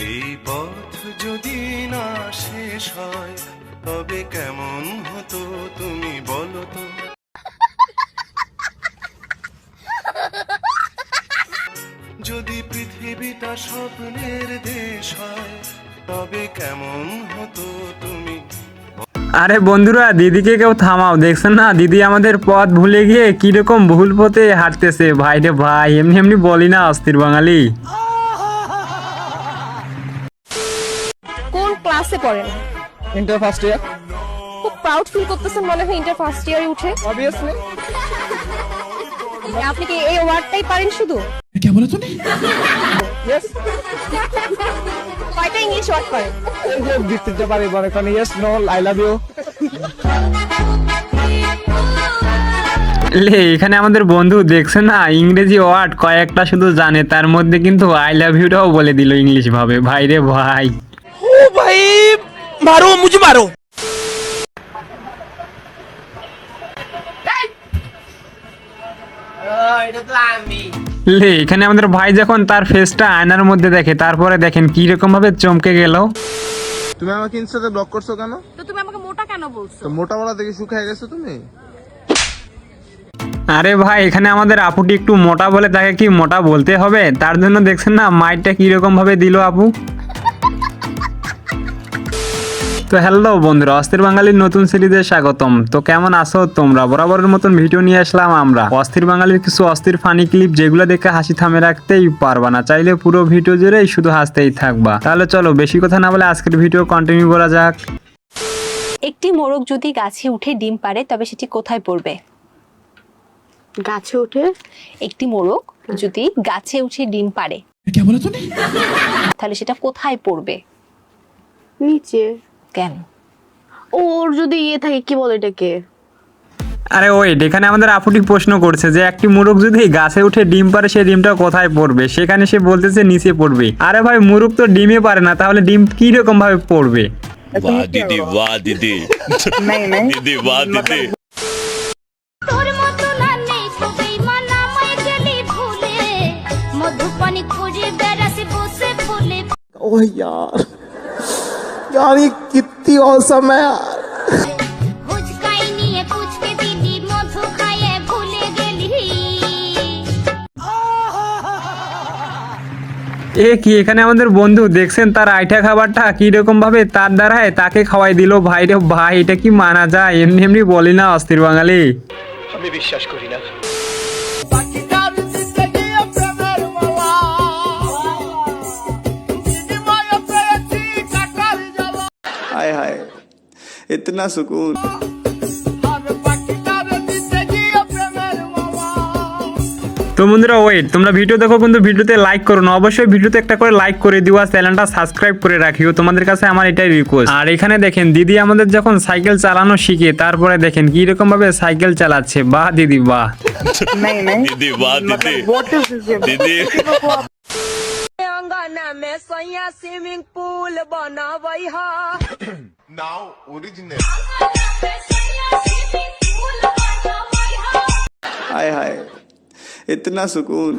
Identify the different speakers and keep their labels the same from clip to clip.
Speaker 1: এই পথ যদি না শেষ হয় তবে কেমন হতো তুমি বলো তো। যদি পৃথিবীটা স্বপ্নের দেশ হয় তবে কেমন হতো তুমি।
Speaker 2: আরে বন্ধুরা, দিদিকে কেউ থামাও, দেখছেন না দিদি আমাদের পথ ভুলে গিয়ে কিরকম ভুল পথে হাঁটতেছে। ভাই রে ভাই, এমনি এমনি বলি না অস্থির বাঙালি।
Speaker 3: কোন ক্লাসে পড়েন?
Speaker 4: Inter first year.
Speaker 3: খুব প্রাউড ফিল করতেছেন মনে হয় ইন্টার ফার্স্ট ইয়ারে উঠে।
Speaker 4: অবভিয়াসলি।
Speaker 3: আপনি কি এই ওয়ার্ডটাই পারেন শুধু?
Speaker 4: কি বলে তুমি? ইয়েস।
Speaker 3: কয়টা ইংলিশ ওয়ার্ড পারেন?
Speaker 4: এই যে দিতে পারি বলে কোন yes no I love you.
Speaker 2: লে এখানে আমাদের বন্ধু দেখছেন না ইংরেজি ওয়ার্ড কয়েকটা শুধু জানে, তার মধ্যে কিন্তু আই লাভ ইউটাও বলে দিল ইংলিশ ভাবে। ভাই রে ভাই,
Speaker 4: ও ভাই মারো মুঝে মারো।
Speaker 2: লে এখানে আমাদের ভাই যখন তার ফেসটা আয়নার মধ্যে দেখে, তারপরে দেখেন কি রকম ভাবে চমকে গেল।
Speaker 5: তুমি আমাকে ইনস্টাতে ব্লক করছো কেন?
Speaker 3: তো তুমি আমাকে মোটা কেন বলছো?
Speaker 5: তো মোটা মোটা দেখে শুকিয়ে গেছো তুমি।
Speaker 2: আরে ভাই, এখানে আমাদের আপুটি একটু মোটা বলে তাকে কি মোটা বলতে হবে? তার জন্য দেখছেন না মাইটটা কিরকম ভাবে দিল আপু। তো হ্যালো বন্ধুরা, অস্থির বাঙালির নতুন সিরিজে স্বাগতম। তো কেমন আছো তোমরা? বরাবরের মতন ভিডিও নিয়ে আসলাম আমরা। অস্থির বাঙালির কিছু অস্থির ফানি ক্লিপ, যেগুলো দেখে হাসি থামে রাখতেই পারবা না, চাইলে পুরো ভিডিও জুড়েই শুধু হাসতেই থাকবা। তাহলে চলো বেশি কথা না বলে আজকের ভিডিও কন্টিনিউ করা যাক।
Speaker 6: একটি মোরগ যদি গাছে উঠে ডিম পাড়ে তবে সেটি কোথায় পড়বে?
Speaker 3: গাছে উঠে?
Speaker 6: একটি মোরগ যদি গাছে উঠে ডিম পাড়ে
Speaker 4: কি বলে তুমি?
Speaker 6: তাহলে সেটা কোথায় পড়বে?
Speaker 3: নিচে।
Speaker 6: কেন?
Speaker 3: ওর যদি ইয়ে থাকে কি বলে এটাকে?
Speaker 2: আরে ওয়েট, এখানে আমাদের আপুটি প্রশ্ন করছে যে একটি মোরগ যদি গাছে উঠে ডিম পারে সেই ডিমটা কোথায় পড়বে, সেখানে সে বলতেছে নিচে পড়বে। আরে ভাই, মোরগ তো ডিমে পারে না, তাহলে ডিম কি রকম ভাবে পড়বে?
Speaker 7: वाह दीदी वाह दीदी दीदी वाह दीदी।
Speaker 8: তোর মতো না নেই খুবই মানামায় গেলি ভুলে মধুপানি খুঁজে বেড়াসি বসে ফুলে।
Speaker 4: ओह यार यार ये कितनी औसम है यार।
Speaker 8: হুচকাই নিয়ে পুচকে দিলি মধু খাইয়ে ভুলে গেলি।
Speaker 2: এ কি, এখানে আমাদের বন্ধু দেখছেন তার আইঠা খাবারটা কি রকম ভাবে তার দ্বারায় তাকে খাওয়াই দিল। ভাই রে ভাই, এটা কি মানা যায়? এমনি এমনি বলি না অস্থির বাঙালি।
Speaker 4: আমি বিশ্বাস করি না।
Speaker 5: हाय हाय इतना सुकून।
Speaker 2: তো বন্ধুরা ওয়েট, তোমরা ভিডিও দেখো কিন্তু ভিডিওতে লাইক করো না, অবশ্যই ভিডিওতে একটা করে লাইক করে দিও আর চ্যানেলটা সাবস্ক্রাইব করে রাখিও, তোমাদের কাছে আমার এটাই রিকোয়েস্ট। আর এখানে দেখেন দিদি আমাদের যখন সাইকেল চালানো শিখে, তারপরে দেখেন কি রকম ভাবে সাইকেল চালাচ্ছে। বাহ দিদি বাহ।
Speaker 7: दीदी वाह दीदी दीदी।
Speaker 3: अंगना में सैया स्विमिंग पूल बनावई हा।
Speaker 5: हाय हाय इतना सुकून।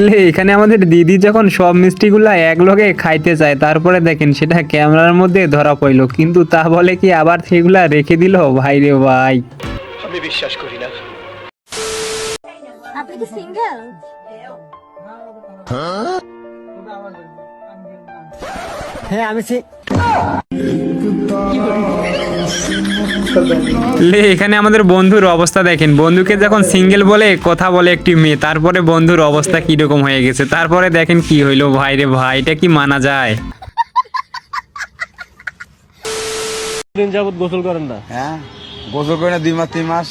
Speaker 2: লে এখানে আমাদের দিদি যখন সব মিষ্টিগুলা এক লগে খাইতে চায়, তারপরে দেখেন সেটা ক্যামেরার মধ্যে ধরা পড়লো, কিন্তু তা বলে কি আবার সেগুলা রেখে দিল। ভাই রে ভাই,
Speaker 4: আমি বিশ্বাস করি না।
Speaker 8: আপনি কি সিঙ্গেল?
Speaker 4: হ্যাঁ আমি
Speaker 2: লে এখানে আমাদের বন্ধুর অবস্থা দেখেন, বন্ধুকে যখন সিঙ্গেল বলে কথা বলে একটি মেয়ে, তারপরে বন্ধুর অবস্থা কি রকম হয়ে গেছে। তারপরে দেখেন কি হইলো। ভাই রে ভাই, এটা কি মানা যায়?
Speaker 9: দিন যাবত গোসল করেন না?
Speaker 5: হ্যাঁ গোসল করে না 2 মাস 3 মাস।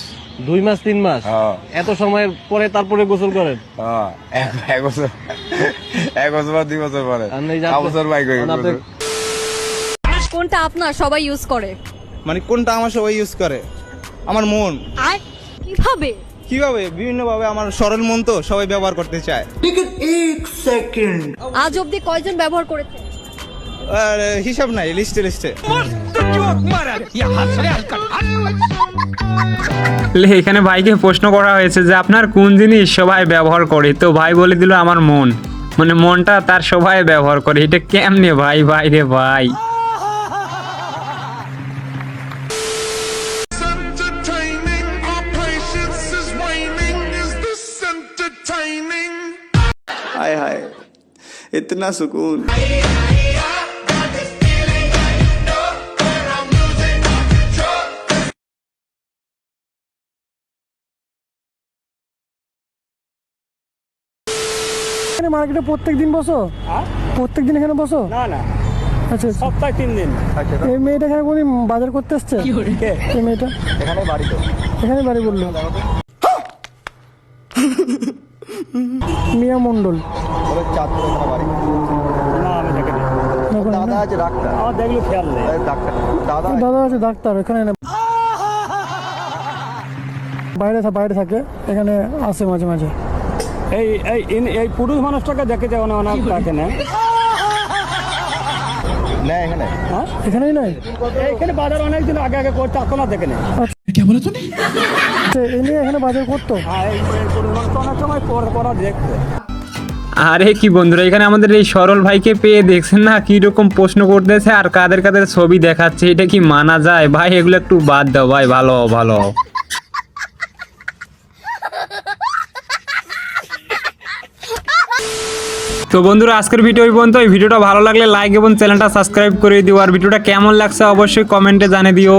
Speaker 9: 2 মাস 3 মাস? এত সময়ের পরে তারপরে গোসল করেন?
Speaker 5: এক বছর 2 বছর পরে। বছর বাইক হয়ে গেছে।
Speaker 3: কোনটা আপনার সবাই ইউজ করে?
Speaker 5: মানে কোনটা আমার সবাই ইউজ করে? আমার মন।
Speaker 3: আর কিভাবে?
Speaker 5: কিভাবে? বিভিন্ন ভাবে আমার সরল মন তো সবাই ব্যবহার করতে চায়।
Speaker 3: আজ অবধি কয়জন ব্যবহার করেছে?
Speaker 5: হিসাব নাই, লিস্টে লিস্টে।
Speaker 2: এখানে ভাইকে প্রশ্ন করা হয়েছে যে আপনার কোন জিনিস সবাই ব্যবহার করে, তো ভাই বলে দিল আমার মন, মানে মনটা তার সবাই ব্যবহার করে। এটা কেমনে ভাই, ভাই রে ভাই।
Speaker 4: हाय हाय इतना सुकून।
Speaker 10: মার্কেটে প্রত্যেক দিন বসো? প্রত্যেক দিন এখানে বসো?
Speaker 9: না না,
Speaker 10: আচ্ছা
Speaker 9: সপ্তাহে 3 দিন।
Speaker 10: এই মেয়েটা এখানে কোনদিন বাজার করতে এসছে? এই মেয়েটা
Speaker 5: এখানে বাড়ি তো।
Speaker 10: এখানে বাড়ি বললো? মিয়া মন্ডল।
Speaker 5: চাঁদপুর এখানে বাড়ি।
Speaker 9: না আমি দেখিনি।
Speaker 5: দাদা আছে ডাক্তার।
Speaker 9: আমার দেখলে খেয়াল নেই।
Speaker 5: ডাক্তার দাদা
Speaker 10: দাদা আছে ডাক্তার, এখানে না, বাইরে থাকে, এখানে আসে মাঝে মাঝে।
Speaker 9: এই এই এই পুরুষ মানুষটাকে দেখে যাও না, ওনার তাকে না।
Speaker 5: না এখানে।
Speaker 9: হ্যাঁ
Speaker 10: এখানেই নাই?
Speaker 9: এখানে বাজার অনেকদিন আগে আগে করতে, এখন আর দেখে নেই।
Speaker 10: আচ্ছা, এই নিয়ে এখানে বাজার করতো?
Speaker 9: হ্যাঁ, এই পুরুষ মানুষ তো অনেক সময় করা দেখতে।
Speaker 2: আরে কি বন্ধুরা, এখানে আমাদের এই সরল ভাইকে পেয়ে দেখছেন না কি রকম প্রশ্ন করতেছে আর কাদের কাদের ছবি দেখাচ্ছে। এটা কি মানা যায় ভাই? এগুলো একটু বাদ দাও ভাই, ভালো হও, ভালো হও। তো বন্ধুরা আজকের ভিডিও এই পর্যন্ত। এই ভিডিওটা ভালো লাগলে লাইক এবং চ্যানেলটা সাবস্ক্রাইব করে দিও, আর ভিডিওটা কেমন লাগছে অবশ্যই কমেন্টে জানিয়ে দিও।